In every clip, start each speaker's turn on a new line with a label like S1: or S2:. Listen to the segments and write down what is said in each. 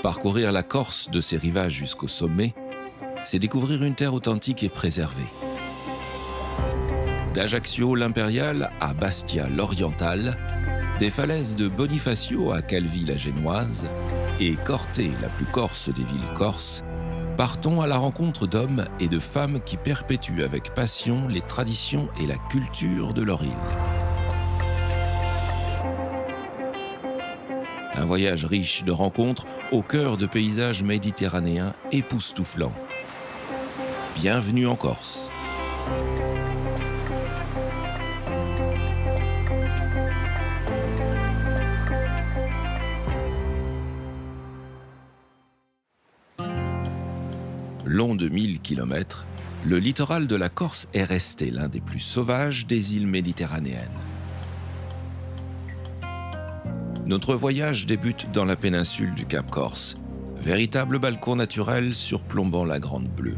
S1: Parcourir la Corse de ses rivages jusqu'au sommet, c'est découvrir une terre authentique et préservée. D'Ajaccio l'Impériale à Bastia l'Orientale, des falaises de Bonifacio à Calvi la Génoise et Corté, la plus corse des villes corses, partons à la rencontre d'hommes et de femmes qui perpétuent avec passion les traditions et la culture de leur île. Un voyage riche de rencontres au cœur de paysages méditerranéens époustouflants. Bienvenue en Corse. Long de 1000 km, le littoral de la Corse est resté l'un des plus sauvages des îles méditerranéennes. Notre voyage débute dans la péninsule du Cap Corse, véritable balcon naturel surplombant la Grande Bleue.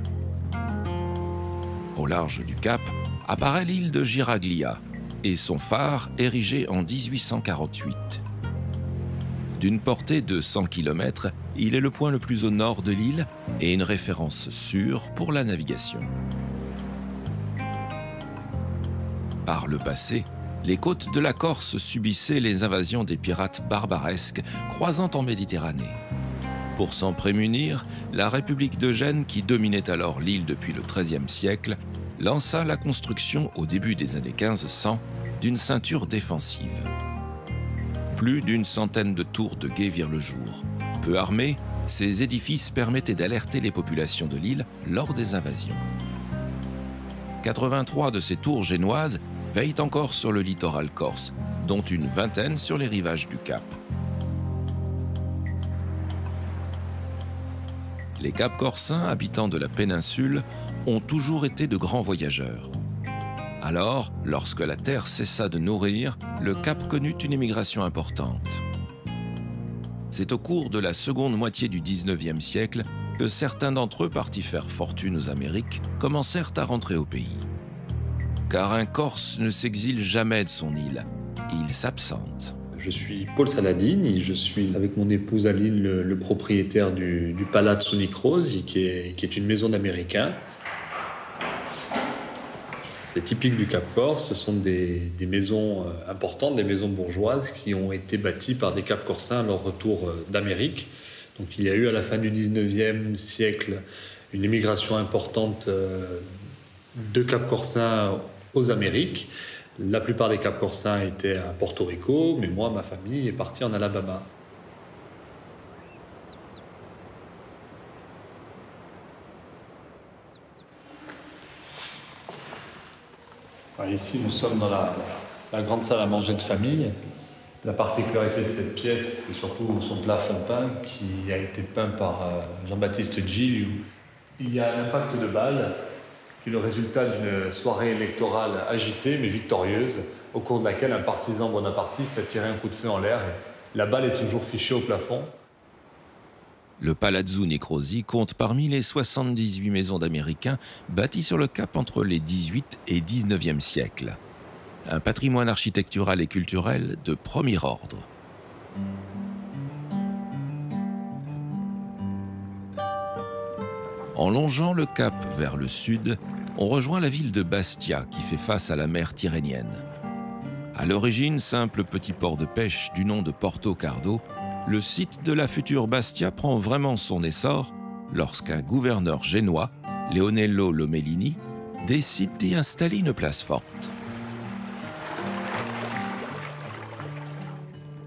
S1: Au large du Cap apparaît l'île de Giraglia et son phare érigé en 1848. D'une portée de 100 km, il est le point le plus au nord de l'île et une référence sûre pour la navigation. Par le passé, les côtes de la Corse subissaient les invasions des pirates barbaresques croisant en Méditerranée. Pour s'en prémunir, la République de Gênes, qui dominait alors l'île depuis le XIIIe siècle, lança la construction au début des années 1500 d'une ceinture défensive. Plus d'une centaine de tours de guet virent le jour. Peu armés, ces édifices permettaient d'alerter les populations de l'île lors des invasions. 83 de ces tours génoises veillent encore sur le littoral corse, dont une vingtaine sur les rivages du Cap. Les Cap-Corsins, habitants de la péninsule, ont toujours été de grands voyageurs. Alors, lorsque la terre cessa de nourrir, le Cap connut une émigration importante. C'est au cours de la seconde moitié du XIXe siècle que certains d'entre eux partis faire fortune aux Amériques commencèrent à rentrer au pays. Car un Corse ne s'exile jamais de son île, il s'absente.
S2: Je suis Paul Saladini, je suis avec mon épouse Aline le propriétaire du Palazzo Nicrosi, qui est une maison d'Américains. C'est typique du Cap Corse, ce sont des maisons importantes, des maisons bourgeoises qui ont été bâties par des Cap-Corsins à leur retour d'Amérique. Donc il y a eu à la fin du XIXe siècle une émigration importante de Cap-Corsins aux Amériques. La plupart des Cap-Corsins étaient à Porto Rico, mais moi, ma famille est partie en Alabama. Ici, nous sommes dans la grande salle à manger de famille. La particularité de cette pièce, c'est surtout son plafond peint qui a été peint par Jean-Baptiste Gilles. Il y a un impact de balle qui est le résultat d'une soirée électorale agitée mais victorieuse, au cours de laquelle un partisan bonapartiste a tiré un coup de feu en l'air et la balle est toujours fichée au plafond.
S1: Le Palazzo Nicrosi compte parmi les 78 maisons d'Américains bâties sur le Cap entre les 18 et 19e siècles. Un patrimoine architectural et culturel de premier ordre. En longeant le Cap vers le sud, on rejoint la ville de Bastia qui fait face à la mer Tyrrhénienne. À l'origine, simple petit port de pêche du nom de Porto Cardo, le site de la future Bastia prend vraiment son essor lorsqu'un gouverneur génois, Leonello Lomellini, décide d'y installer une place forte.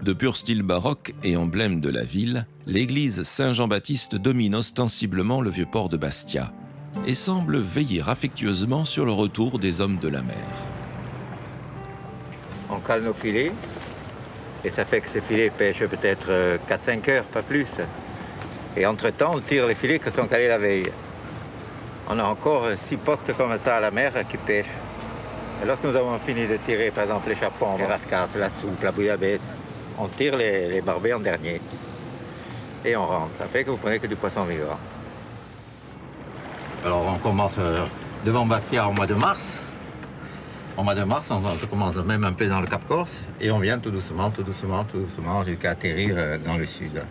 S1: De pur style baroque et emblème de la ville, l'église Saint-Jean-Baptiste domine ostensiblement le vieux port de Bastia et semble veiller affectueusement sur le retour des hommes de la mer.
S3: On cale nos filets et ça fait que ces filets pêchent peut-être 4-5 heures, pas plus. Et entre-temps, on tire les filets qui sont calés la veille. On a encore 6 postes comme ça à la mer qui pêchent. Et lorsque nous avons fini de tirer, par exemple, les chapons, les rascasses, la soupe, la bouillabaisse, on tire les barbets en dernier. Et on rentre. Ça fait que vous prenez que du poisson vivant. Alors on commence devant Bastia au mois de mars. Au mois de mars, on commence même un peu dans le Cap Corse et on vient tout doucement jusqu'à atterrir dans le sud.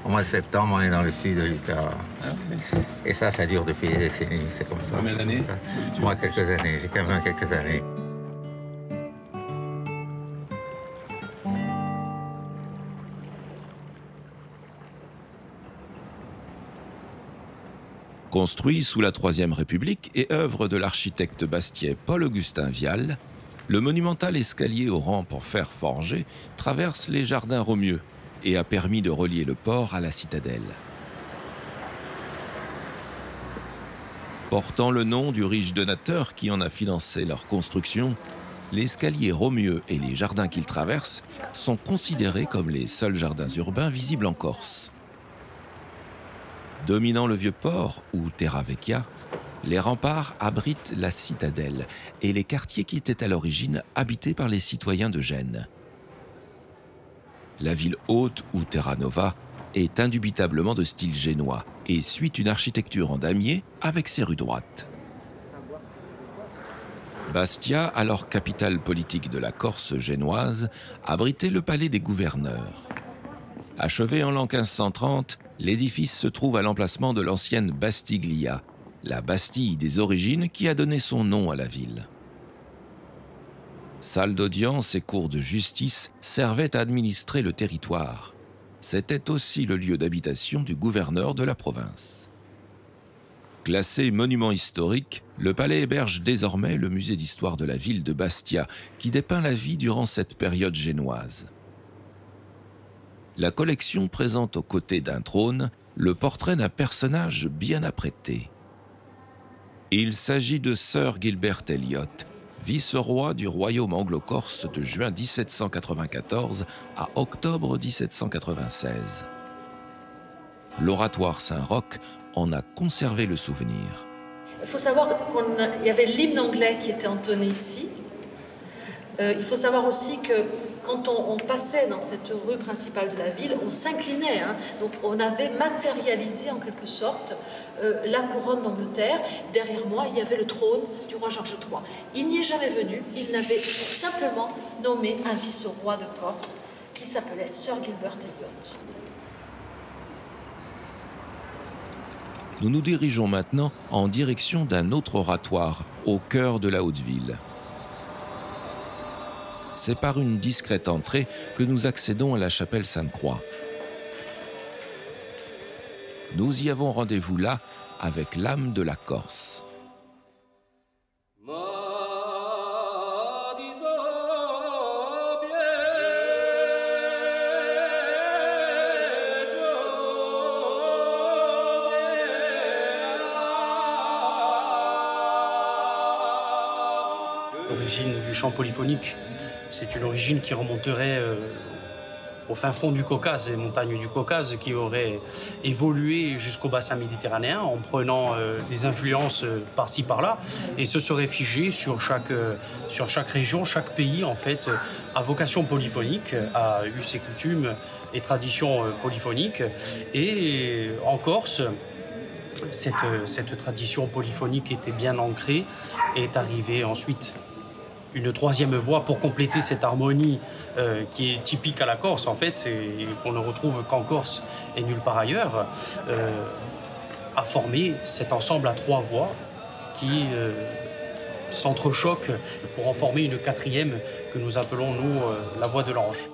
S3: Au mois de septembre, on est dans le sud jusqu'à... Et ça dure depuis des décennies, c'est comme ça.
S1: Combien d'années?
S3: Moi, quelques années, j'ai quand même quelques années.
S1: Construit sous la Troisième République et œuvre de l'architecte bastiais Paul-Augustin Vial, le monumental escalier aux rampes en fer forgé traverse les jardins Romieux et a permis de relier le port à la citadelle. Portant le nom du riche donateur qui en a financé leur construction, l'escalier Romieux et les jardins qu'il traverse sont considérés comme les seuls jardins urbains visibles en Corse. Dominant le vieux port, ou Terra Vecchia, les remparts abritent la citadelle et les quartiers qui étaient à l'origine habités par les citoyens de Gênes. La ville haute, ou Terra Nova, est indubitablement de style génois et suit une architecture en damier avec ses rues droites. Bastia, alors capitale politique de la Corse génoise, abritait le palais des gouverneurs. Achevé en l'an 1530, l'édifice se trouve à l'emplacement de l'ancienne Bastiglia, la Bastille des origines qui a donné son nom à la ville. Salles d'audience et cours de justice servaient à administrer le territoire. C'était aussi le lieu d'habitation du gouverneur de la province. Classé monument historique, le palais héberge désormais le musée d'histoire de la ville de Bastia, qui dépeint la vie durant cette période génoise. La collection présente aux côtés d'un trône le portrait d'un personnage bien apprêté. Il s'agit de Sir Gilbert Elliot, vice-roi du royaume anglo-corse de juin 1794 à octobre 1796. L'oratoire Saint-Roch en a conservé le souvenir.
S4: Il faut savoir qu'il y avait l'hymne anglais qui était entonné ici. Il faut savoir aussi que quand on passait dans cette rue principale de la ville, on s'inclinait. Donc on avait matérialisé en quelque sorte la couronne d'Angleterre. Derrière moi, il y avait le trône du roi George III. Il n'y est jamais venu. Il n'avait simplement nommé un vice-roi de Corse qui s'appelait Sir Gilbert Elliot.
S1: Nous nous dirigeons maintenant en direction d'un autre oratoire au cœur de la Haute-Ville. C'est par une discrète entrée que nous accédons à la chapelle Sainte-Croix. Nous y avons rendez-vous là avec l'âme de la Corse.
S5: L'origine du chant polyphonique, c'est une origine qui remonterait au fin fond du Caucase, les montagnes du Caucase, qui auraient évolué jusqu'au bassin méditerranéen en prenant des influences par-ci par-là, et se seraient figées sur chaque région, chaque pays en fait à vocation polyphonique, a eu ses coutumes et traditions polyphoniques. Et en Corse, cette tradition polyphonique était bien ancrée et est arrivée ensuite une troisième voix pour compléter cette harmonie qui est typique à la Corse en fait et qu'on ne retrouve qu'en Corse et nulle part ailleurs, a formé cet ensemble à trois voix qui s'entrechoquent pour en former une quatrième que nous appelons nous la voix de l'ange.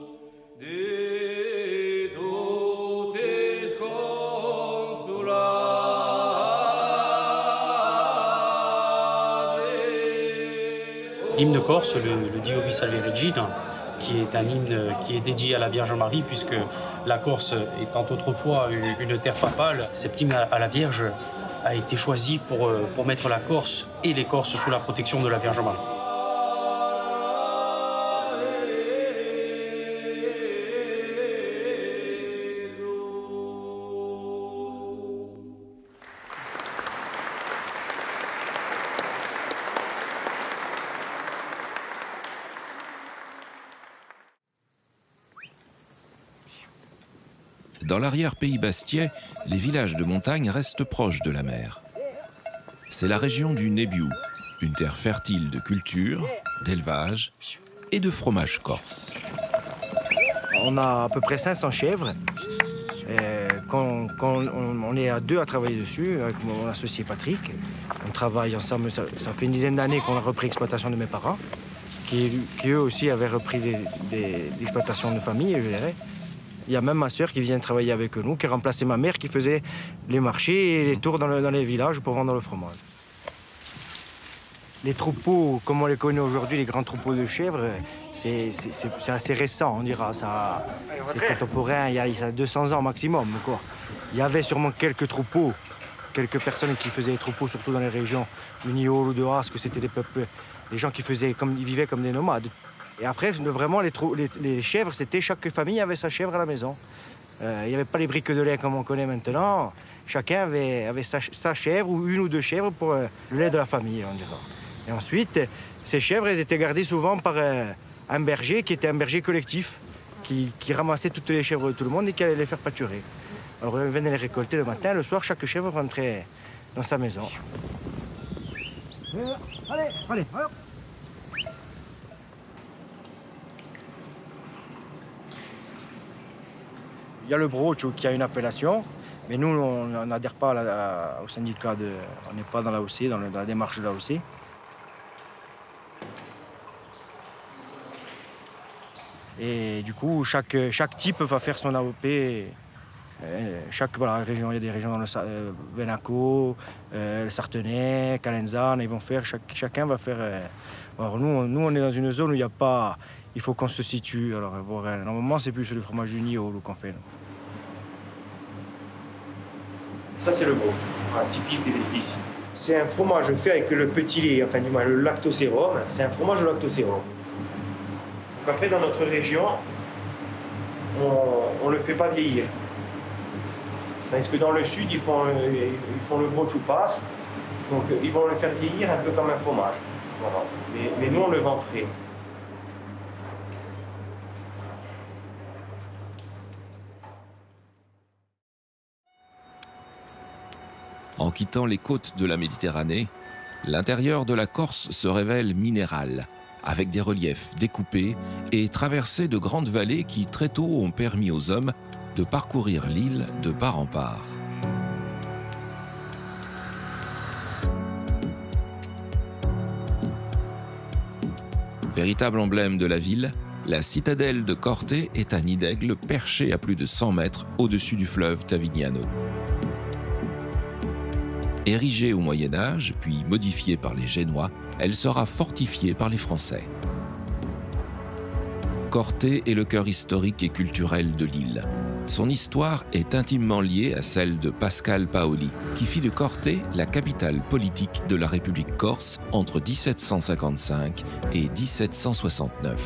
S5: L'hymne corse, le Dio vi salve Regina, qui est un hymne qui est dédié à la Vierge Marie, puisque la Corse étant autrefois une terre papale, cet hymne à la Vierge a été choisi pour mettre la Corse et les Corses sous la protection de la Vierge Marie.
S1: Dans l'arrière-pays bastiais, les villages de montagne restent proches de la mer. C'est la région du Nebiou, une terre fertile de culture, d'élevage et de fromage corse.
S6: On a à peu près 500 chèvres, quand on est à deux à travailler dessus, avec mon associé Patrick, on travaille ensemble, ça fait une dizaine d'années qu'on a repris l'exploitation de mes parents, qui eux aussi avaient repris des exploitations de famille, je dirais. Il y a même ma sœur qui vient travailler avec nous, qui remplaçait ma mère qui faisait les marchés et les tours dans les villages pour vendre le fromage. Les troupeaux, comme on les connaît aujourd'hui, les grands troupeaux de chèvres, c'est assez récent, on dira. C'est contemporain, il y a 200 ans maximum, quoi. Il y avait sûrement quelques troupeaux, quelques personnes qui faisaient des troupeaux, surtout dans les régions du Niol ou de Haas, que c'était des peuples, des gens qui vivaient comme des nomades. Et après, vraiment, les chèvres, c'était chaque famille avait sa chèvre à la maison. Il n'y avait pas les briques de lait comme on connaît maintenant. Chacun avait sa chèvre ou une ou deux chèvres pour le lait de la famille, on dira. Et ensuite, ces chèvres, elles étaient gardées souvent par un berger qui était un berger collectif, qui ramassait toutes les chèvres de tout le monde et qui allait les faire pâturer. Alors, on venait les récolter le matin, le soir, chaque chèvre rentrait dans sa maison. Allez, hop. Il y a le broch qui a une appellation, mais nous, on n'adhère pas au syndicat, on n'est pas dans l'AOC, dans la démarche de l'AOC. Et du coup, chaque type va faire son AOP. Chaque région, il y a des régions dans le Venaco, le Sartenay, Calenzane, ils vont faire, chacun va faire. Alors nous, on est dans une zone où il n'y a pas. Il faut qu'on se situe. Alors, normalement, c'est plus le fromage du Niol qu'on fait. Ça, c'est le broch, typique d'ici. C'est un fromage fait avec le petit lait, enfin, du moins, le lactosérum. C'est un fromage au lactosérum. Donc après, dans notre région, on ne le fait pas vieillir. Parce que dans le sud, ils font le broch ou passe. Donc, ils vont le faire vieillir un peu comme un fromage. Voilà. Mais nous, on le vend frais.
S1: En quittant les côtes de la Méditerranée, l'intérieur de la Corse se révèle minéral, avec des reliefs découpés et traversé de grandes vallées qui très tôt ont permis aux hommes de parcourir l'île de part en part. Véritable emblème de la ville, la citadelle de Corte est un nid d'aigle perché à plus de 100 mètres au-dessus du fleuve Tavignano. Érigée au Moyen-Âge, puis modifiée par les Génois, elle sera fortifiée par les Français. Corte est le cœur historique et culturel de l'île. Son histoire est intimement liée à celle de Pascal Paoli, qui fit de Corte la capitale politique de la République corse entre 1755 et 1769.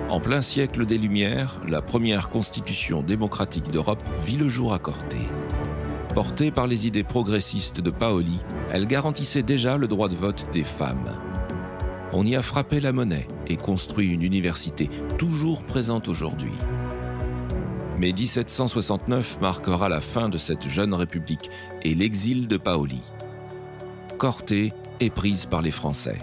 S1: En plein siècle des Lumières, la première constitution démocratique d'Europe vit le jour à Corte. Portée par les idées progressistes de Paoli, elle garantissait déjà le droit de vote des femmes. On y a frappé la monnaie et construit une université toujours présente aujourd'hui. Mais 1769 marquera la fin de cette jeune république et l'exil de Paoli. Corte est prise par les Français.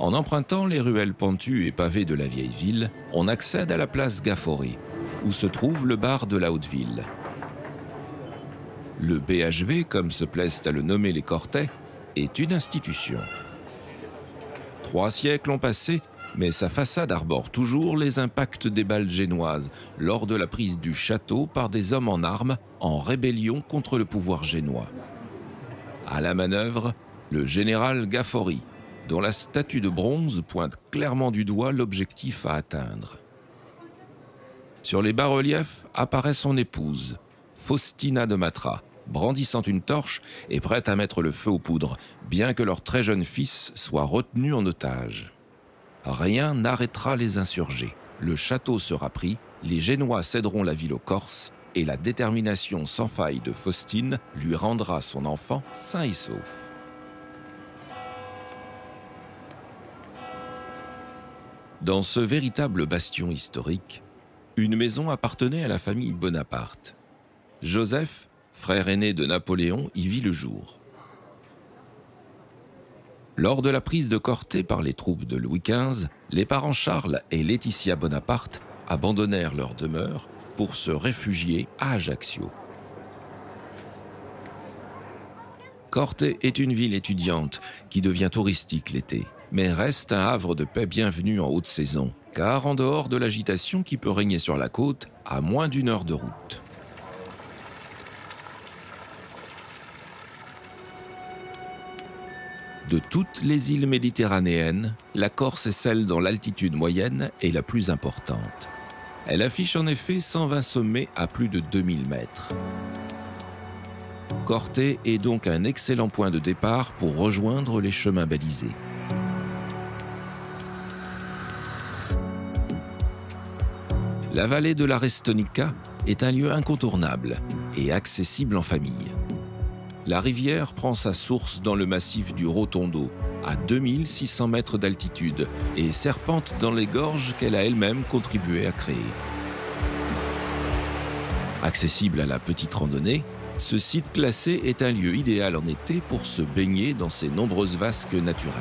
S1: En empruntant les ruelles pentues et pavées de la vieille ville, on accède à la place Gaffori, où se trouve le bar de la Haute-Ville. Le BHV, comme se plaisent à le nommer les Cortais, est une institution. 3 siècles ont passé, mais sa façade arbore toujours les impacts des balles génoises lors de la prise du château par des hommes en armes en rébellion contre le pouvoir génois. À la manœuvre, le général Gaffori, dont la statue de bronze pointe clairement du doigt l'objectif à atteindre. Sur les bas-reliefs apparaît son épouse, Faustina de Matra, brandissant une torche et prête à mettre le feu aux poudres, bien que leur très jeune fils soit retenu en otage. Rien n'arrêtera les insurgés. Le château sera pris, les Génois céderont la ville aux Corses et la détermination sans faille de Faustine lui rendra son enfant sain et sauf. Dans ce véritable bastion historique, une maison appartenait à la famille Bonaparte. Joseph, frère aîné de Napoléon, y vit le jour. Lors de la prise de Corté par les troupes de Louis XV, les parents Charles et Laetitia Bonaparte abandonnèrent leur demeure pour se réfugier à Ajaccio. Corté est une ville étudiante qui devient touristique l'été, mais reste un havre de paix bienvenu en haute saison, car en dehors de l'agitation qui peut régner sur la côte, à moins d'1 heure de route. De toutes les îles méditerranéennes, la Corse est celle dont l'altitude moyenne est la plus importante. Elle affiche en effet 120 sommets à plus de 2000 mètres. Corté est donc un excellent point de départ pour rejoindre les chemins balisés. La vallée de la Restonica est un lieu incontournable et accessible en famille. La rivière prend sa source dans le massif du Rotondo, à 2600 mètres d'altitude, et serpente dans les gorges qu'elle a elle-même contribué à créer. Accessible à la petite randonnée, ce site classé est un lieu idéal en été pour se baigner dans ses nombreuses vasques naturelles.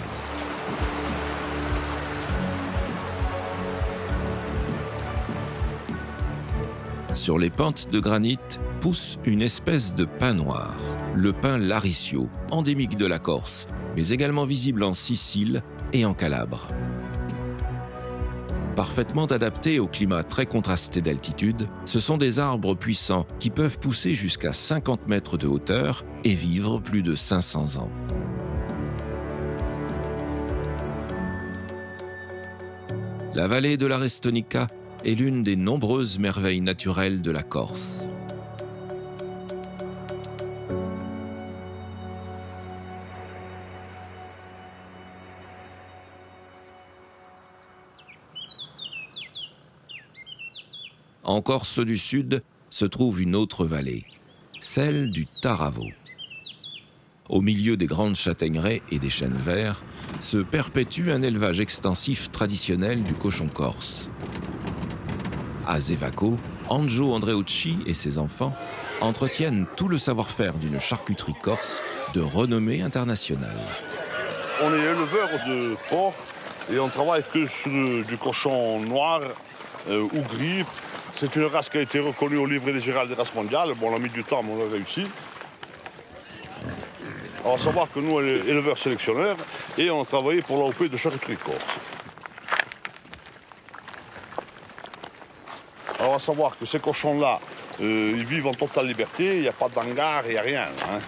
S1: Sur les pentes de granit pousse une espèce de pin noir, le pin laricio, endémique de la Corse, mais également visible en Sicile et en Calabre. Parfaitement adaptés au climat très contrasté d'altitude, ce sont des arbres puissants qui peuvent pousser jusqu'à 50 mètres de hauteur et vivre plus de 500 ans. La vallée de la Restonica est l'une des nombreuses merveilles naturelles de la Corse. En Corse du Sud se trouve une autre vallée, celle du Taravo. Au milieu des grandes châtaigneraies et des chênes verts, se perpétue un élevage extensif traditionnel du cochon corse. À Zevaco, Anjo Andreucci et ses enfants entretiennent tout le savoir-faire d'une charcuterie corse de renommée internationale.
S7: On est éleveur de porc et on travaille que sur du cochon noir ou gris. C'est une race qui a été reconnue au livret des Gérald des races mondiales. Bon, on a mis du temps, mais on a réussi. Alors, savoir que nous, on est éleveurs sélectionneurs et on a travaillé pour l'AOP de charcuterie corse. Alors, à savoir que ces cochons-là, ils vivent en totale liberté, il n'y a pas d'hangar, il n'y a rien. Hein.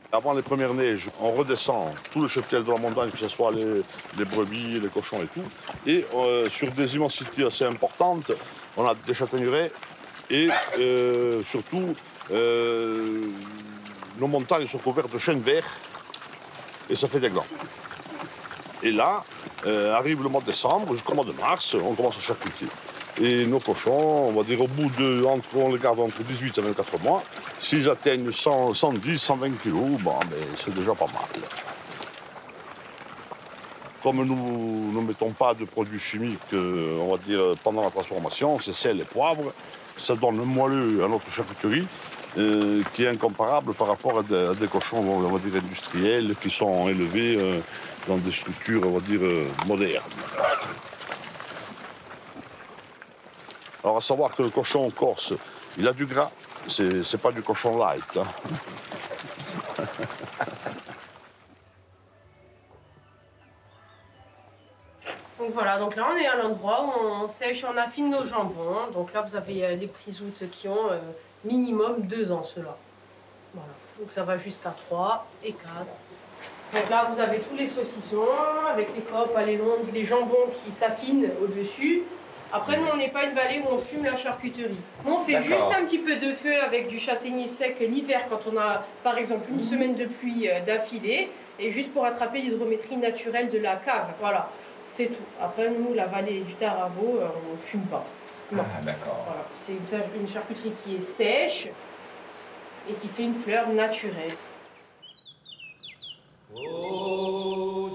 S7: Avant les premières neiges, on redescend tout le cheptel de la montagne, que ce soit les brebis, les cochons et tout. Et sur des immensités assez importantes, on a des châtaigneraies et surtout, nos montagnes sont couvertes de chênes verts et ça fait des glands. Et là, arrive le mois de décembre, jusqu'au mois de mars, on commence à charcuter. Et nos cochons, on va dire au bout de, on les garde entre 18 et 24 mois, s'ils atteignent 110, 120 kilos, bon, c'est déjà pas mal. Comme nous ne mettons pas de produits chimiques, on va dire, pendant la transformation, c'est sel et poivre, ça donne un moelleux à notre charcuterie qui est incomparable par rapport à des cochons, on va dire, industriels qui sont élevés dans des structures, on va dire, modernes. Alors, à savoir que le cochon corse, il a du gras, c'est pas du cochon light. Hein.
S8: Donc voilà, donc là on est à l'endroit où on sèche, on affine nos jambons. Donc là vous avez les prisoutes qui ont minimum 2 ans ceux-là. Voilà, donc ça va jusqu'à 3 et 4. Donc là vous avez tous les saucissons avec les copes, les londes, les jambons qui s'affinent au-dessus. Après, nous, on n'est pas une vallée où on fume la charcuterie. Nous, on fait juste un petit peu de feu avec du châtaignier sec l'hiver quand on a, par exemple, une semaine de pluie d'affilée et juste pour attraper l'hydrométrie naturelle de la cave. Voilà, c'est tout. Après, nous, la vallée du Taravo, on ne fume pas. Non. Ah, d'accord. Voilà. C'est une charcuterie qui est sèche et qui fait une fleur naturelle. Oh,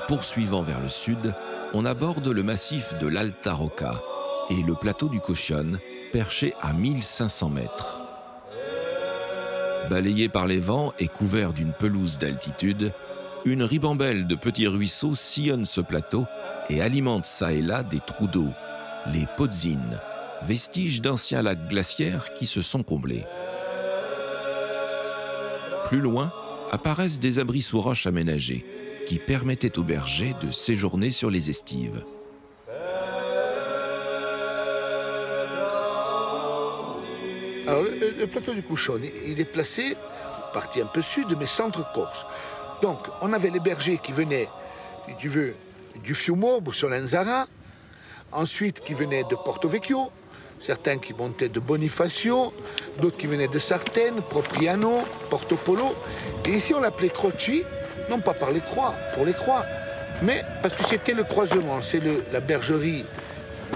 S1: poursuivant vers le sud, on aborde le massif de l'Alta Rocca et le plateau du Cochon, perché à 1500 mètres. Balayé par les vents et couvert d'une pelouse d'altitude, une ribambelle de petits ruisseaux sillonne ce plateau et alimente çà et là des trous d'eau, les podzines, vestiges d'anciens lacs glaciaires qui se sont comblés. Plus loin, apparaissent des abris sous roches aménagés qui permettaient aux bergers de séjourner sur les estives.
S9: Alors, le plateau du Cochon, il est placé, partie un peu sud, mais centre-Corse. Donc, on avait les bergers qui venaient, si tu veux, du Fiumorbo sur l'Anzara, ensuite qui venaient de Porto Vecchio, certains qui montaient de Bonifacio, d'autres qui venaient de Sartène, Propriano, Porto Polo. Et ici, on l'appelait Croci, non pas par les croix, pour les croix, mais parce que c'était le croisement. C'est la bergerie,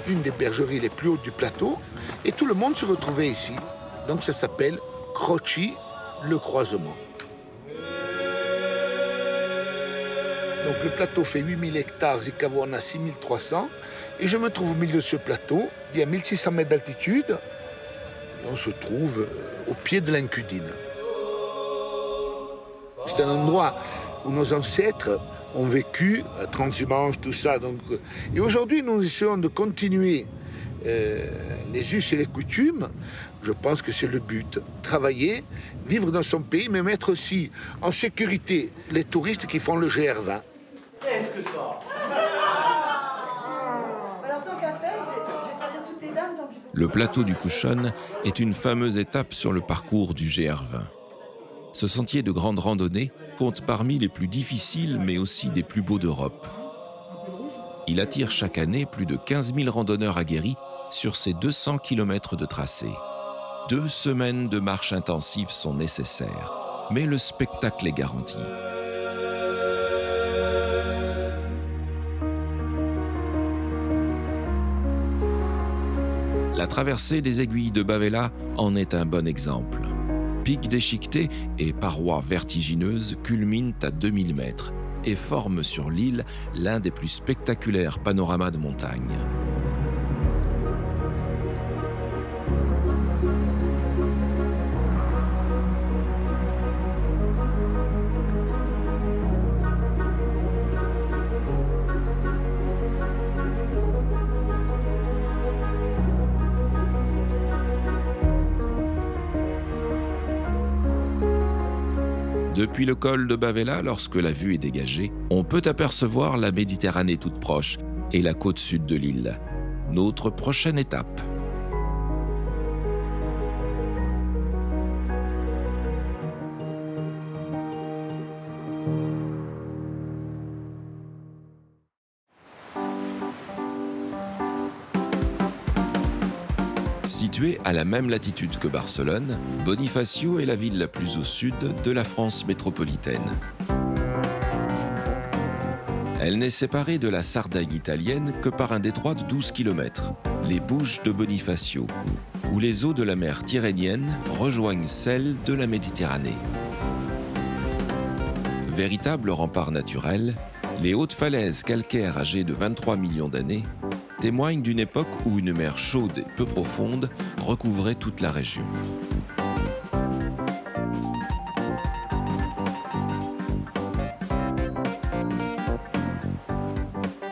S9: une des bergeries les plus hautes du plateau, et tout le monde se retrouvait ici. Donc ça s'appelle Croci, le croisement. Donc le plateau fait 8000 hectares, Zicavo en a 6300. Et je me trouve au milieu de ce plateau, il y a 1600 mètres d'altitude. Et on se trouve au pied de l'Incudine. C'est un endroit où nos ancêtres ont vécu, la transhumance, tout ça. Donc, et aujourd'hui, nous essayons de continuer les us et les coutumes. Je pense que c'est le but. Travailler, vivre dans son pays, mais mettre aussi en sécurité les touristes qui font le GR20.
S10: Qu'est-ce que ça?
S1: Le plateau du Cochon est une fameuse étape sur le parcours du GR20. Ce sentier de grande randonnée compte parmi les plus difficiles, mais aussi des plus beaux d'Europe. Il attire chaque année plus de 15 000 randonneurs aguerris sur ses 200 km de tracé. 2 semaines de marche intensive sont nécessaires, mais le spectacle est garanti. La traversée des aiguilles de Bavella en est un bon exemple. Pics déchiquetés et parois vertigineuses culminent à 2000 mètres et forment sur l'île l'un des plus spectaculaires panoramas de montagne. Depuis le col de Bavella, lorsque la vue est dégagée, on peut apercevoir la Méditerranée toute proche et la côte sud de l'île. Notre prochaine étape. Située à la même latitude que Barcelone, Bonifacio est la ville la plus au sud de la France métropolitaine. Elle n'est séparée de la Sardaigne italienne que par un détroit de 12 km, les Bouches de Bonifacio, où les eaux de la mer Tyrrhénienne rejoignent celles de la Méditerranée. Véritable rempart naturel, les hautes falaises calcaires âgées de 23 millions d'années témoignent d'une époque où une mer chaude et peu profonde recouvrait toute la région.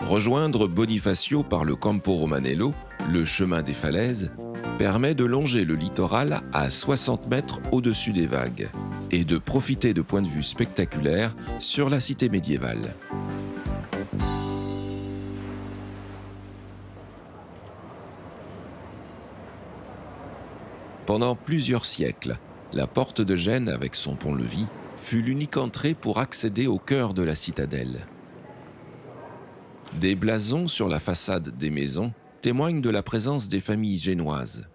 S1: Rejoindre Bonifacio par le Campo Romanello, le chemin des falaises, permet de longer le littoral à 60 mètres au-dessus des vagues et de profiter de points de vue spectaculaires sur la cité médiévale. Pendant plusieurs siècles, la porte de Gênes, avec son pont-levis, fut l'unique entrée pour accéder au cœur de la citadelle. Des blasons sur la façade des maisons témoignent de la présence des familles génoises,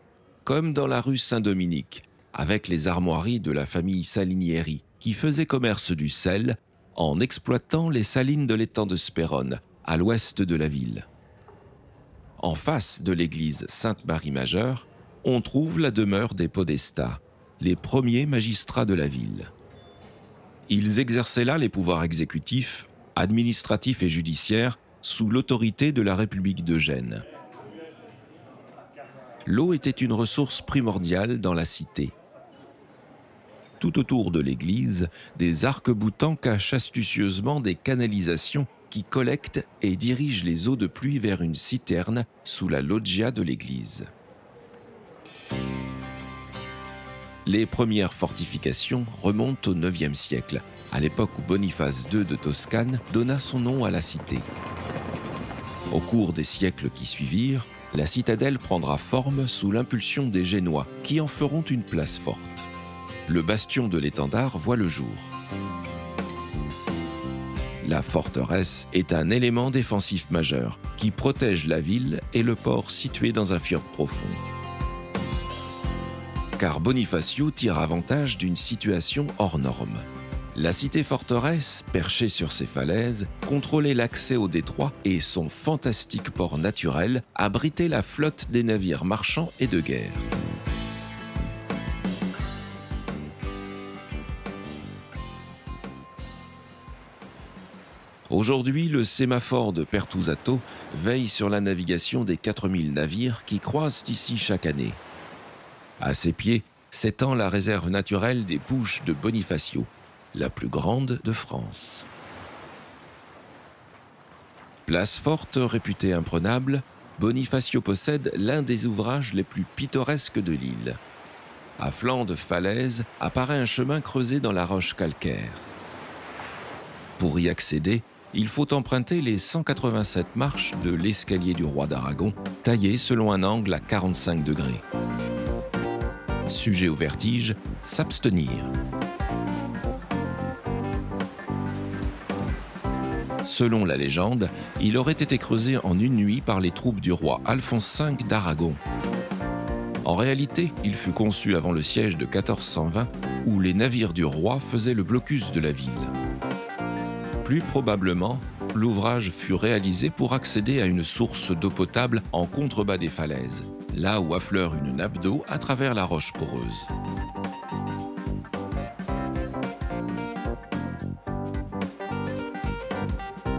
S1: comme dans la rue Saint-Dominique, avec les armoiries de la famille Salinieri, qui faisait commerce du sel en exploitant les salines de l'étang de Spérone, à l'ouest de la ville. En face de l'église Sainte-Marie-Majeure, on trouve la demeure des Podestats, les premiers magistrats de la ville. Ils exerçaient là les pouvoirs exécutifs administratif et judiciaire, sous l'autorité de la République de Gênes. L'eau était une ressource primordiale dans la cité. Tout autour de l'église, des arcs-boutants cachent astucieusement des canalisations qui collectent et dirigent les eaux de pluie vers une citerne sous la loggia de l'église. Les premières fortifications remontent au IXe siècle, à l'époque où Boniface II de Toscane donna son nom à la cité. Au cours des siècles qui suivirent, la citadelle prendra forme sous l'impulsion des Génois, qui en feront une place forte. Le bastion de l'étendard voit le jour. La forteresse est un élément défensif majeur qui protège la ville et le port situé dans un fjord profond. Car Bonifacio tire avantage d'une situation hors norme. La cité-forteresse, perchée sur ses falaises, contrôlait l'accès au détroit et son fantastique port naturel abritait la flotte des navires marchands et de guerre. Aujourd'hui, le sémaphore de Pertusato veille sur la navigation des 4000 navires qui croisent ici chaque année. À ses pieds s'étend la réserve naturelle des Pouches de Bonifacio, la plus grande de France. Place forte réputée imprenable, Bonifacio possède l'un des ouvrages les plus pittoresques de l'île. À flanc de falaise apparaît un chemin creusé dans la roche calcaire. Pour y accéder, il faut emprunter les 187 marches de l'escalier du roi d'Aragon, taillé selon un angle à 45 degrés. Sujet au vertige, s'abstenir. Selon la légende, il aurait été creusé en une nuit par les troupes du roi Alphonse V d'Aragon. En réalité, il fut conçu avant le siège de 1420, où les navires du roi faisaient le blocus de la ville. Plus probablement, l'ouvrage fut réalisé pour accéder à une source d'eau potable en contrebas des falaises, là où affleure une nappe d'eau à travers la roche poreuse.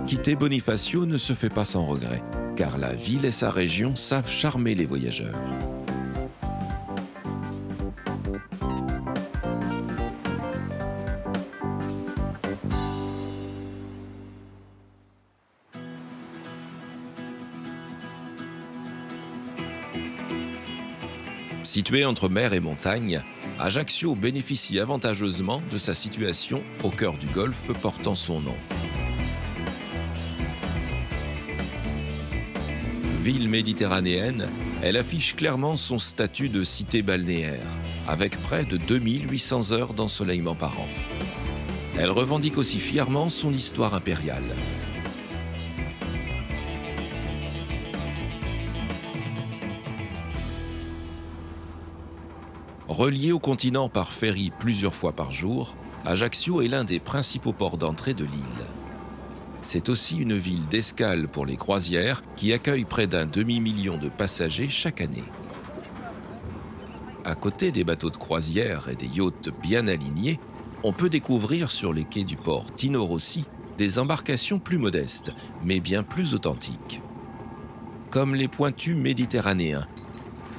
S1: Quitter Bonifacio ne se fait pas sans regret, car la ville et sa région savent charmer les voyageurs. Situé entre mer et montagne, Ajaccio bénéficie avantageusement de sa situation au cœur du golfe portant son nom. Ville méditerranéenne, elle affiche clairement son statut de cité balnéaire, avec près de 2800 heures d'ensoleillement par an. Elle revendique aussi fièrement son histoire impériale. Relié au continent par ferry plusieurs fois par jour, Ajaccio est l'un des principaux ports d'entrée de l'île. C'est aussi une ville d'escale pour les croisières qui accueille près d'un demi-million de passagers chaque année. À côté des bateaux de croisière et des yachts bien alignés, on peut découvrir sur les quais du port Tino Rossi des embarcations plus modestes, mais bien plus authentiques. Comme les pointus méditerranéens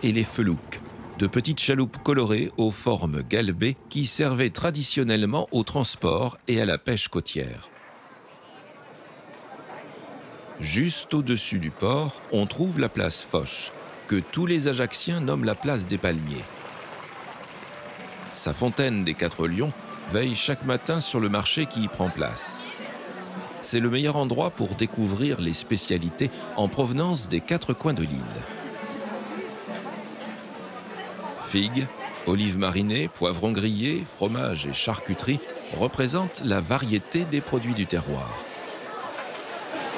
S1: et les felouks, de petites chaloupes colorées aux formes galbées qui servaient traditionnellement au transport et à la pêche côtière. Juste au-dessus du port, on trouve la place Foch, que tous les Ajacciens nomment la place des Palmiers. Sa fontaine des 4 lions veille chaque matin sur le marché qui y prend place. C'est le meilleur endroit pour découvrir les spécialités en provenance des 4 coins de l'île. Figues, olives marinées, poivrons grillés, fromages et charcuterie représentent la variété des produits du terroir.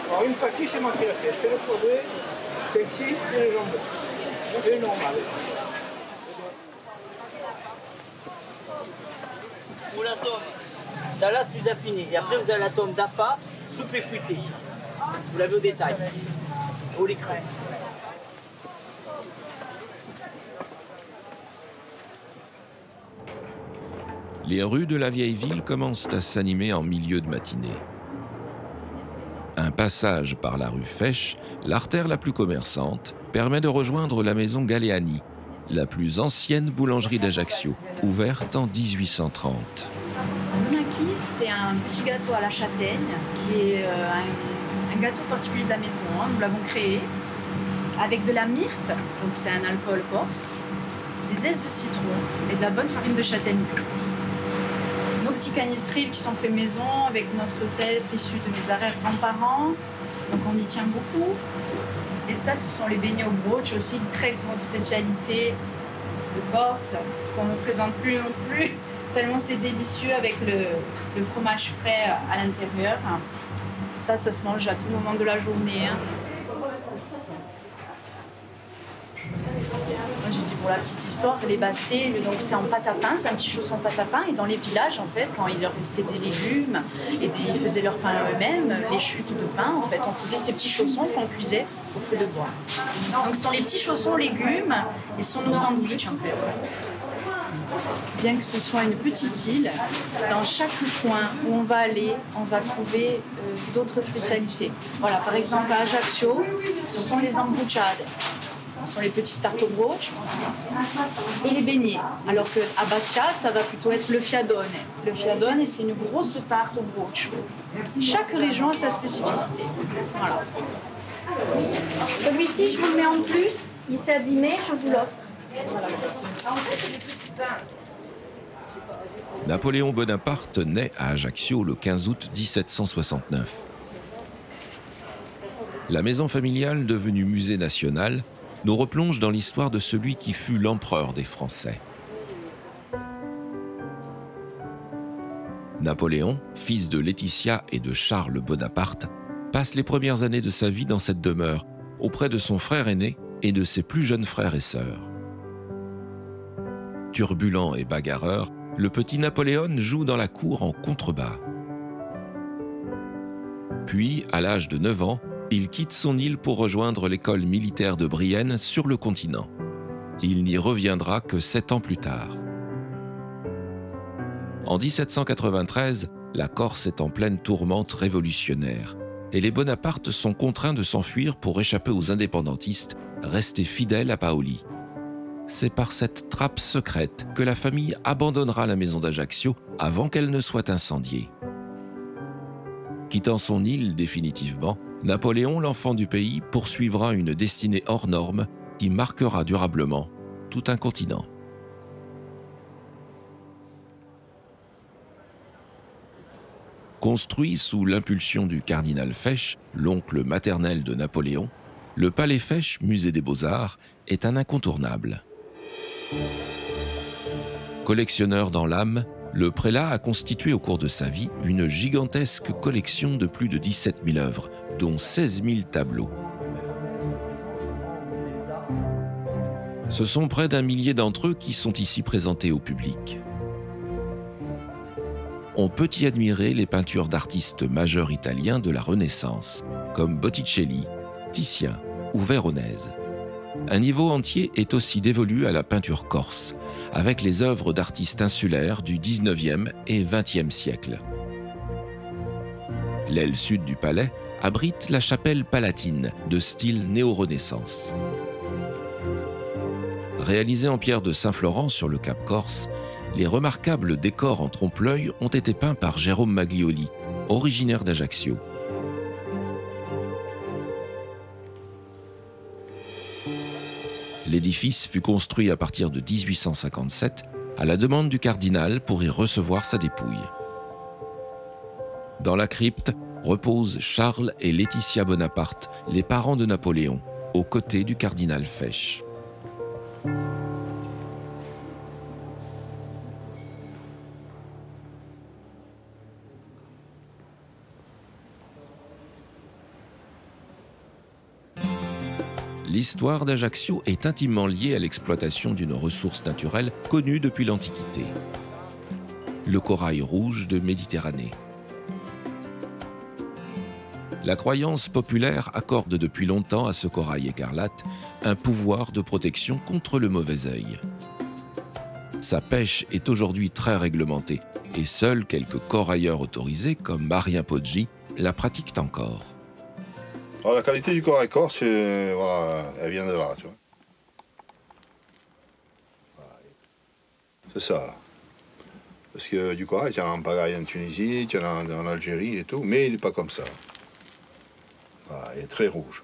S10: Alors une partie, c'est moi qui l'ai fait. Je fais le poivré, celle-ci et le jambon. Et normal.
S11: Ou la tome salade plus affinée. Et après, vous avez la tome d'afa, soupe et fruitée. Vous l'avez au détail. Au lait crème.
S1: Les rues de la vieille ville commencent à s'animer en milieu de matinée. Un passage par la rue Fesch, l'artère la plus commerçante, permet de rejoindre la maison Galeani, la plus ancienne boulangerie d'Ajaccio, ouverte en 1830.
S12: Le Monaki, c'est un petit gâteau à la châtaigne qui est un gâteau particulier de la maison. Hein. Nous l'avons créé avec de la myrte, donc c'est un alcool corse, des zestes de citron et de la bonne farine de châtaigne. Nos petits canistrils qui sont faits maison avec notre recette issue de mes arrière-grands-parents, donc on y tient beaucoup. Et ça, ce sont les beignets au broach, aussi une très grande spécialité de Corse, qu'on ne présente plus non plus, tellement c'est délicieux avec le fromage frais à l'intérieur. Ça se mange à tout moment de la journée. Hein. Moi, j'ai dit pour la petite histoire, les bastés, donc c'est en pâte à pain, c'est un petit chausson pâte à pain. Et dans les villages, en fait, quand il leur restait des légumes et ils faisaient leur pain eux-mêmes, les chutes de pain, en fait, on faisait ces petits chaussons qu'on cuisait au feu de bois. Donc ce sont les petits chaussons légumes et ce sont nos sandwichs, en fait. Bien que ce soit une petite île, dans chaque coin où on va aller, on va trouver d'autres spécialités. Voilà, par exemple à Ajaccio, ce sont les embruciades. Ce sont les petites tartes au broach et les beignets. Alors qu'à Bastia, ça va plutôt être le fiadone. Le fiadone, c'est une grosse tarte au broach. Chaque région a sa spécificité. Voilà.
S13: Celui-ci, je vous le mets en plus. Il s'est abîmé, je vous l'offre.
S1: Napoléon Bonaparte naît à Ajaccio le 15 août 1769. La maison familiale, devenue musée national, nous replonge dans l'histoire de celui qui fut l'empereur des Français. Napoléon, fils de Laetitia et de Charles Bonaparte, passe les premières années de sa vie dans cette demeure, auprès de son frère aîné et de ses plus jeunes frères et sœurs. Turbulent et bagarreur, le petit Napoléon joue dans la cour en contrebas. Puis, à l'âge de 9 ans, il quitte son île pour rejoindre l'école militaire de Brienne sur le continent. Il n'y reviendra que 7 ans plus tard. En 1793, la Corse est en pleine tourmente révolutionnaire et les Bonaparte sont contraints de s'enfuir pour échapper aux indépendantistes, restés fidèles à Paoli. C'est par cette trappe secrète que la famille abandonnera la maison d'Ajaccio avant qu'elle ne soit incendiée. Quittant son île définitivement, Napoléon, l'enfant du pays, poursuivra une destinée hors norme qui marquera durablement tout un continent. Construit sous l'impulsion du cardinal Fesch, l'oncle maternel de Napoléon, le palais Fesch, musée des Beaux-Arts, est un incontournable. Collectionneur dans l'âme, le prélat a constitué au cours de sa vie une gigantesque collection de plus de 17 000 œuvres, dont 16 000 tableaux. Ce sont près d'1 millier d'entre eux qui sont ici présentés au public. On peut y admirer les peintures d'artistes majeurs italiens de la Renaissance, comme Botticelli, Titien ou Véronèse. Un niveau entier est aussi dévolu à la peinture corse, avec les œuvres d'artistes insulaires du XIXe et XXe siècle. L'aile sud du palais abrite la chapelle palatine de style néo-renaissance. Réalisée en pierre de Saint-Florent sur le Cap Corse, les remarquables décors en trompe-l'œil ont été peints par Jérôme Maglioli, originaire d'Ajaccio. L'édifice fut construit à partir de 1857 à la demande du cardinal pour y recevoir sa dépouille. Dans la crypte reposent Charles et Laetitia Bonaparte, les parents de Napoléon, aux côtés du cardinal Fesch. L'histoire d'Ajaccio est intimement liée à l'exploitation d'une ressource naturelle connue depuis l'Antiquité, le corail rouge de Méditerranée. La croyance populaire accorde depuis longtemps à ce corail écarlate un pouvoir de protection contre le mauvais œil. Sa pêche est aujourd'hui très réglementée et seuls quelques corailleurs autorisés, comme Marien Poggi, la pratiquent encore.
S7: Alors, la qualité du corail corse, voilà, elle vient de là, tu vois. C'est ça, là. Parce que du corail, tu en as en pagaille en Tunisie, tu en as en Algérie et tout, mais il n'est pas comme ça. Voilà, il est très rouge.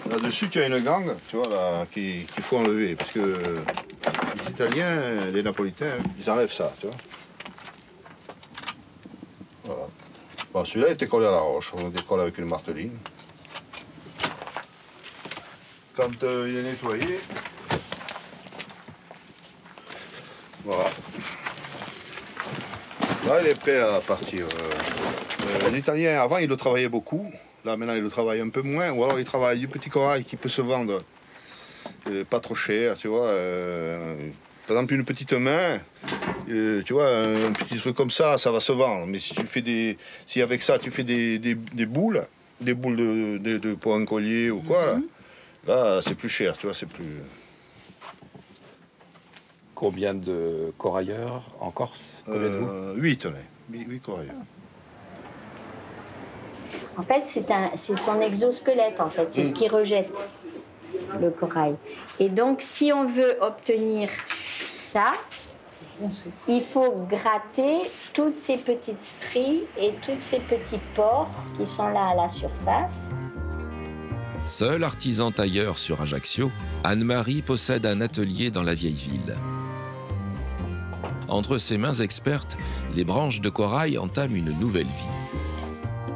S7: Là-dessus, tu as une gangue, tu vois, là, qu'il faut enlever. Parce que les Italiens, les Napolitains, ils enlèvent ça, tu vois. Voilà. Bon, celui-là était collé à la roche, on le décolle avec une marteline. Quand il est nettoyé, voilà. Là, il est prêt à partir. Les Italiens, avant, ils le travaillaient beaucoup. Là, maintenant, ils le travaillent un peu moins. Ou alors, ils travaillent du petit corail qui peut se vendre pas trop cher, tu vois. Par exemple, une petite main, tu vois, un petit truc comme ça va se vendre. Mais si tu fais si avec ça, tu fais des boules, pour un collier ou quoi, là c'est plus cher, tu vois, c'est plus...
S1: Combien de corailleurs en Corse?
S7: 8, on est. 8 corailleurs.
S13: En fait, c'est son exosquelette, en fait. C'est ce qui rejette le corail. Et donc, si on veut obtenir ça, il faut gratter toutes ces petites stries et tous ces petits pores qui sont là à la surface.
S1: Seule artisan tailleur sur Ajaccio, Anne-Marie possède un atelier dans la vieille ville. Entre ses mains expertes, les branches de corail entament une nouvelle vie.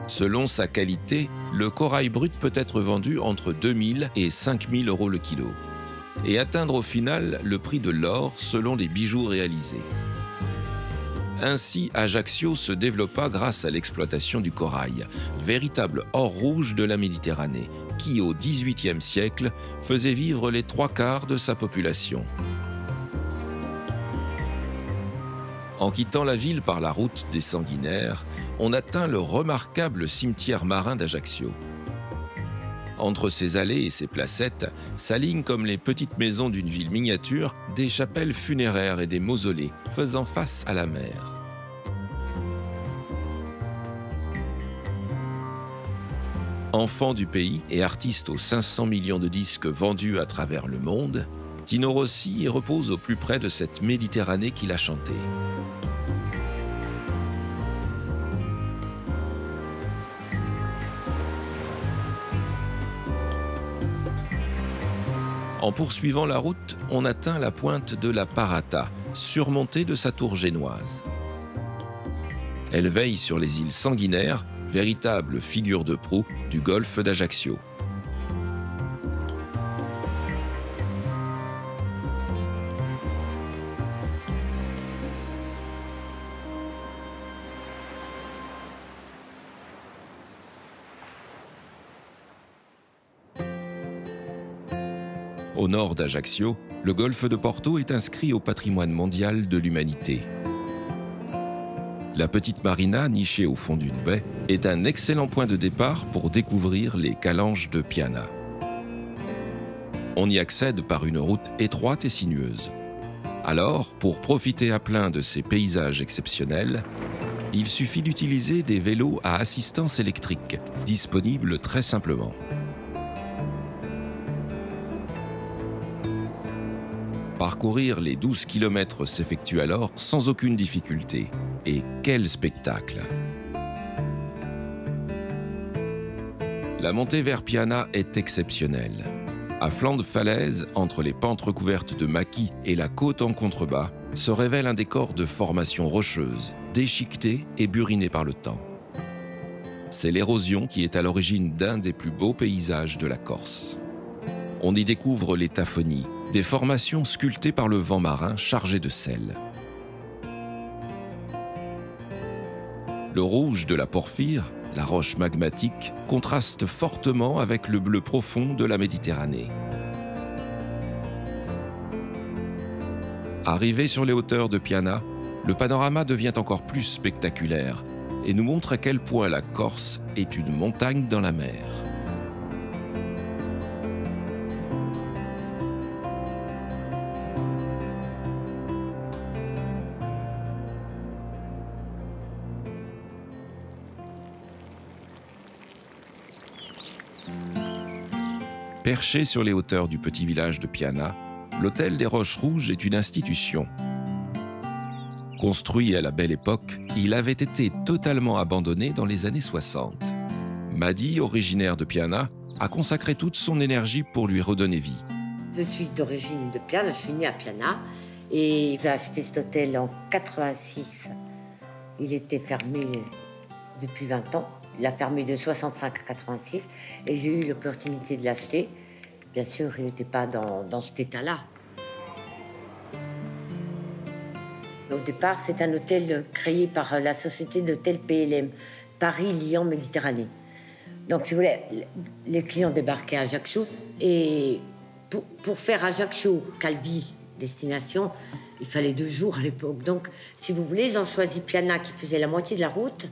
S1: Selon sa qualité, le corail brut peut être vendu entre 2 000 et 5 000 euros le kilo, et atteindre au final le prix de l'or selon les bijoux réalisés. Ainsi, Ajaccio se développa grâce à l'exploitation du corail, véritable or rouge de la Méditerranée, qui au XVIIIe siècle faisait vivre les 3/4 de sa population. En quittant la ville par la route des Sanguinaires, on atteint le remarquable cimetière marin d'Ajaccio. Entre ses allées et ses placettes s'alignent comme les petites maisons d'une ville miniature des chapelles funéraires et des mausolées faisant face à la mer. Enfant du pays et artiste aux 500 millions de disques vendus à travers le monde, Tino Rossi repose au plus près de cette Méditerranée qu'il a chantée. En poursuivant la route, on atteint la pointe de la Parata, surmontée de sa tour génoise. Elle veille sur les îles Sanguinaires, véritable figure de proue du golfe d'Ajaccio. Au nord d'Ajaccio, le golfe de Porto est inscrit au patrimoine mondial de l'humanité. La petite marina, nichée au fond d'une baie, est un excellent point de départ pour découvrir les calanges de Piana. On y accède par une route étroite et sinueuse. Alors, pour profiter à plein de ces paysages exceptionnels, il suffit d'utiliser des vélos à assistance électrique, disponibles très simplement. Parcourir les 12 km s'effectue alors sans aucune difficulté. Et quel spectacle! La montée vers Piana est exceptionnelle. À flanc de falaise, entre les pentes recouvertes de maquis et la côte en contrebas, se révèle un décor de formation rocheuse, déchiquetée et burinée par le temps. C'est l'érosion qui est à l'origine d'un des plus beaux paysages de la Corse. On y découvre les taphonies, des formations sculptées par le vent marin chargé de sel. Le rouge de la porphyre, la roche magmatique, contraste fortement avec le bleu profond de la Méditerranée. Arrivé sur les hauteurs de Piana, le panorama devient encore plus spectaculaire et nous montre à quel point la Corse est une montagne dans la mer. Perché sur les hauteurs du petit village de Piana, l'hôtel des Roches Rouges est une institution. Construit à la belle époque, il avait été totalement abandonné dans les années 60. Madi, originaire de Piana, a consacré toute son énergie pour lui redonner vie.
S14: Je suis d'origine de Piana, je suis née à Piana et j'ai acheté cet hôtel en 86. Il était fermé depuis 20 ans. Il a fermé de 65 à 86 et j'ai eu l'opportunité de l'acheter. Bien sûr, il n'était pas dans cet état-là. Au départ, c'est un hôtel créé par la société d'hôtels PLM, Paris-Lyon-Méditerranée. Donc, si vous voulez, les clients débarquaient à Ajaccio et pour faire Ajaccio-Calvi, destination, il fallait 2 jours à l'époque. Donc, si vous voulez, ils ont choisi Piana qui faisait la moitié de la route.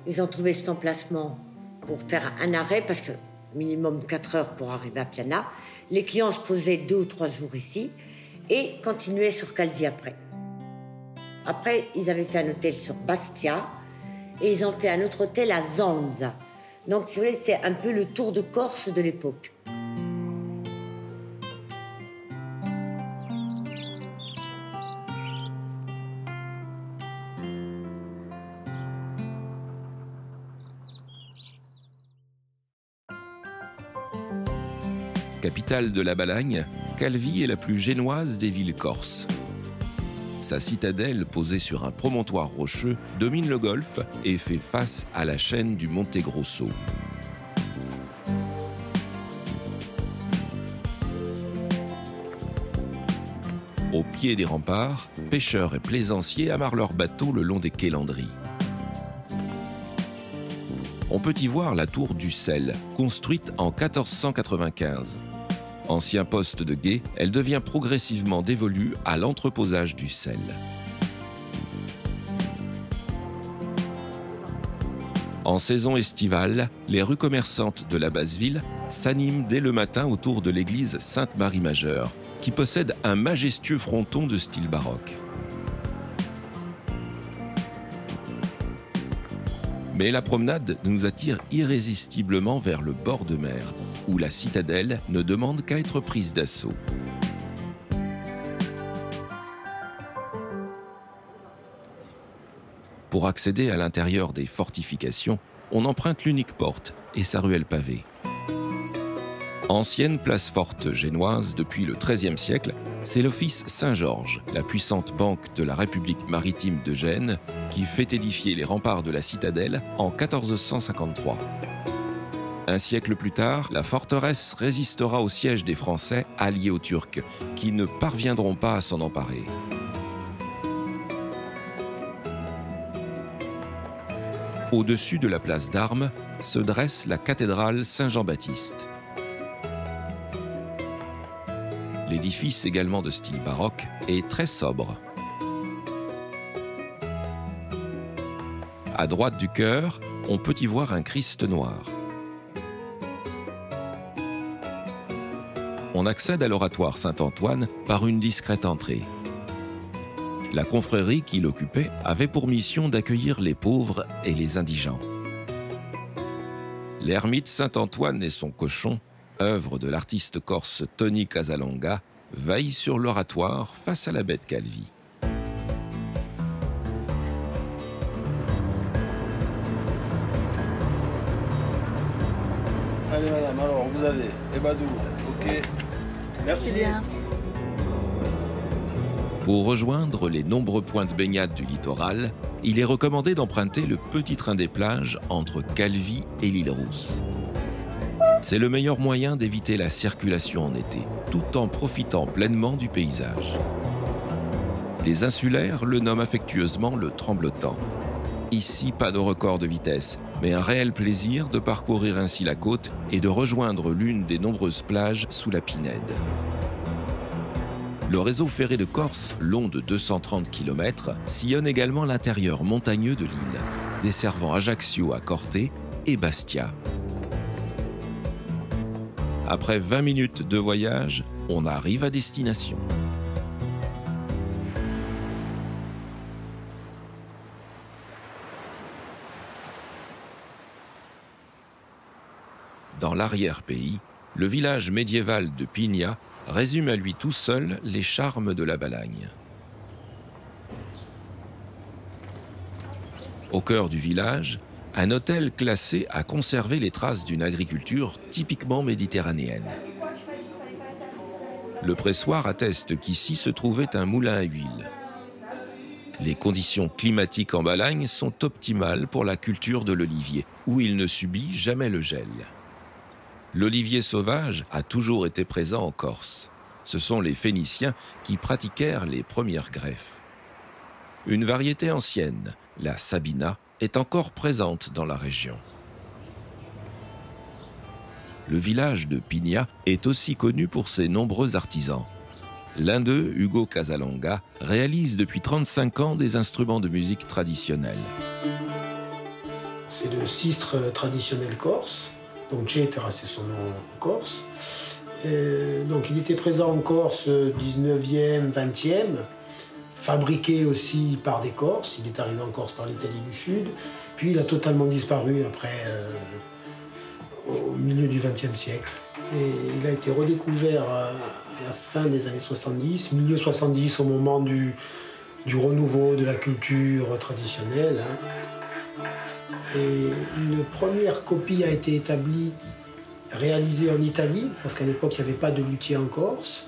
S14: Ils ont trouvé cet emplacement pour faire un arrêt parce que minimum 4 heures pour arriver à Piana. Les clients se posaient 2 ou 3 jours ici et continuaient sur Calvi après. Après, ils avaient fait un hôtel sur Bastia et ils ont fait un autre hôtel à Zanza. Donc, si vous voulez, c'est un peu le tour de Corse de l'époque.
S1: Capitale de la Balagne, Calvi est la plus génoise des villes corses. Sa citadelle, posée sur un promontoire rocheux, domine le golfe et fait face à la chaîne du Monte Grosso. Au pied des remparts, pêcheurs et plaisanciers amarrent leurs bateaux le long des quais Landry. On peut y voir la tour du Sel, construite en 1495. Ancien poste de guet, elle devient progressivement dévolue à l'entreposage du sel. En saison estivale, les rues commerçantes de la basse ville s'animent dès le matin autour de l'église Sainte-Marie-Majeure, qui possède un majestueux fronton de style baroque. Mais la promenade nous attire irrésistiblement vers le bord de mer, où la citadelle ne demande qu'à être prise d'assaut. Pour accéder à l'intérieur des fortifications, on emprunte l'unique porte et sa ruelle pavée. Ancienne place forte génoise depuis le XIIIe siècle, c'est l'Office Saint-Georges, la puissante banque de la République maritime de Gênes, qui fait édifier les remparts de la citadelle en 1453. Un siècle plus tard, la forteresse résistera au siège des Français alliés aux Turcs, qui ne parviendront pas à s'en emparer. Au-dessus de la place d'Armes se dresse la cathédrale Saint-Jean-Baptiste. L'édifice, également de style baroque, est très sobre. À droite du chœur, on peut y voir un Christ noir. On accède à l'oratoire Saint-Antoine par une discrète entrée. La confrérie qui l'occupait avait pour mission d'accueillir les pauvres et les indigents. L'ermite Saint-Antoine et son cochon, œuvre de l'artiste corse Tony Casalonga, veille sur l'oratoire face à la baie de Calvi.
S15: Allez madame, alors vous allez, et Badou, ok. Merci. Bien.
S1: Pour rejoindre les nombreux points de baignade du littoral, il est recommandé d'emprunter le petit train des plages entre Calvi et l'île Rousse. C'est le meilleur moyen d'éviter la circulation en été, tout en profitant pleinement du paysage. Les insulaires le nomment affectueusement le tremblotant. Ici, pas de record de vitesse, mais un réel plaisir de parcourir ainsi la côte et de rejoindre l'une des nombreuses plages sous la Pinède. Le réseau ferré de Corse, long de 230 km, sillonne également l'intérieur montagneux de l'île, desservant Ajaccio à Corté et Bastia. Après 20 minutes de voyage, on arrive à destination. Dans l'arrière-pays, le village médiéval de Pigna résume à lui tout seul les charmes de la Balagne. Au cœur du village, un hôtel classé a conservé les traces d'une agriculture typiquement méditerranéenne. Le pressoir atteste qu'ici se trouvait un moulin à huile. Les conditions climatiques en Balagne sont optimales pour la culture de l'olivier, où il ne subit jamais le gel. L'olivier sauvage a toujours été présent en Corse. Ce sont les Phéniciens qui pratiquèrent les premières greffes. Une variété ancienne, la Sabina, est encore présente dans la région. Le village de Pigna est aussi connu pour ses nombreux artisans. L'un d'eux, Hugo Casalonga, réalise depuis 35 ans des instruments de musique traditionnels.
S16: C'est le sistre traditionnel corse. Donc Cetera, c'est son nom en Corse. Donc il était présent en Corse 19e, 20e, fabriqué aussi par des Corses. Il est arrivé en Corse par l'Italie du Sud. Puis il a totalement disparu après, au milieu du XXe siècle. Et il a été redécouvert à la fin des années 70, milieu 70, au moment du renouveau de la culture traditionnelle. Et une première copie a été établie, réalisée en Italie, parce qu'à l'époque, il n'y avait pas de luthier en Corse.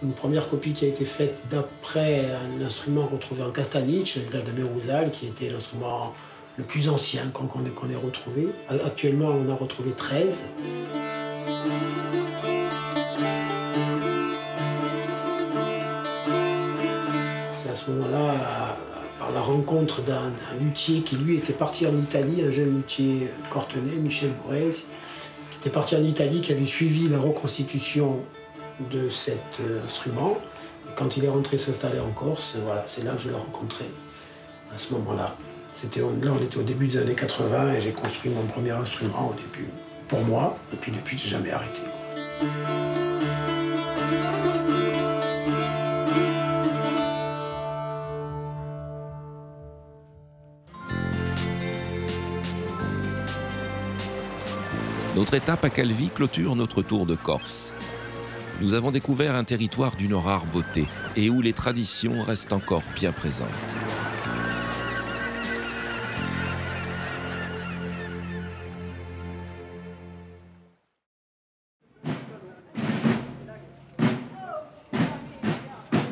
S16: Une première copie qui a été faite d'après un instrument qu'on trouvait en Castaniche, le de Meruzal, qui était l'instrument le plus ancien qu'on ait retrouvé. Actuellement, on en a retrouvé 13. C'est à ce moment-là, par la rencontre d'un luthier qui, lui, était parti en Italie, un jeune luthier cortenais, Michel Bourrez, qui était parti en Italie, qui avait suivi la reconstitution de cet instrument. Et quand il est rentré s'installer en Corse, voilà, c'est là que je l'ai rencontré, à ce moment-là. Là, on était au début des années 80 et j'ai construit mon premier instrument au début, pour moi, et puis depuis, j'ai jamais arrêté.
S1: Notre étape à Calvi clôture notre tour de Corse. Nous avons découvert un territoire d'une rare beauté et où les traditions restent encore bien présentes.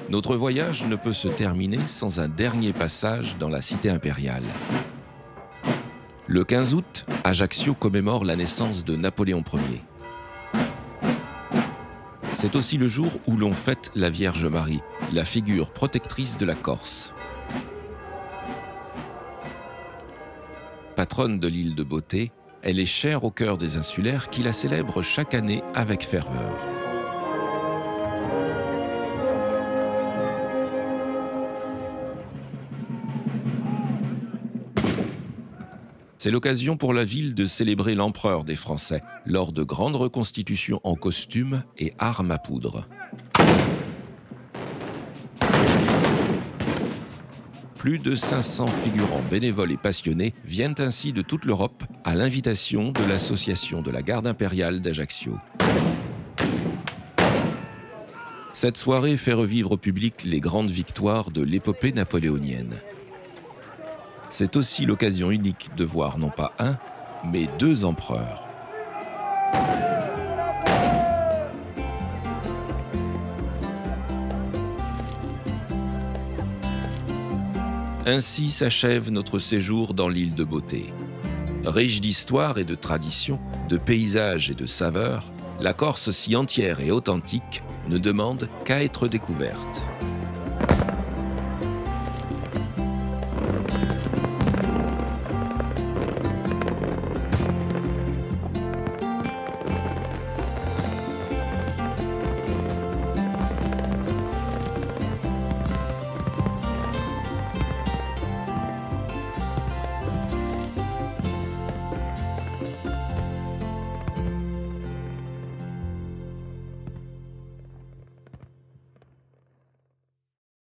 S1: Notre voyage ne peut se terminer sans un dernier passage dans la cité impériale. Le 15 août, Ajaccio commémore la naissance de Napoléon Ier. C'est aussi le jour où l'on fête la Vierge Marie, la figure protectrice de la Corse. Patronne de l'île de Beauté, elle est chère au cœur des insulaires qui la célèbrent chaque année avec ferveur. C'est l'occasion pour la ville de célébrer l'empereur des Français lors de grandes reconstitutions en costume et armes à poudre. Plus de 500 figurants bénévoles et passionnés viennent ainsi de toute l'Europe à l'invitation de l'association de la garde impériale d'Ajaccio. Cette soirée fait revivre au public les grandes victoires de l'épopée napoléonienne. C'est aussi l'occasion unique de voir non pas un, mais deux empereurs. Ainsi s'achève notre séjour dans l'île de Beauté. Riche d'histoire et de traditions, de paysages et de saveurs, la Corse si entière et authentique ne demande qu'à être découverte.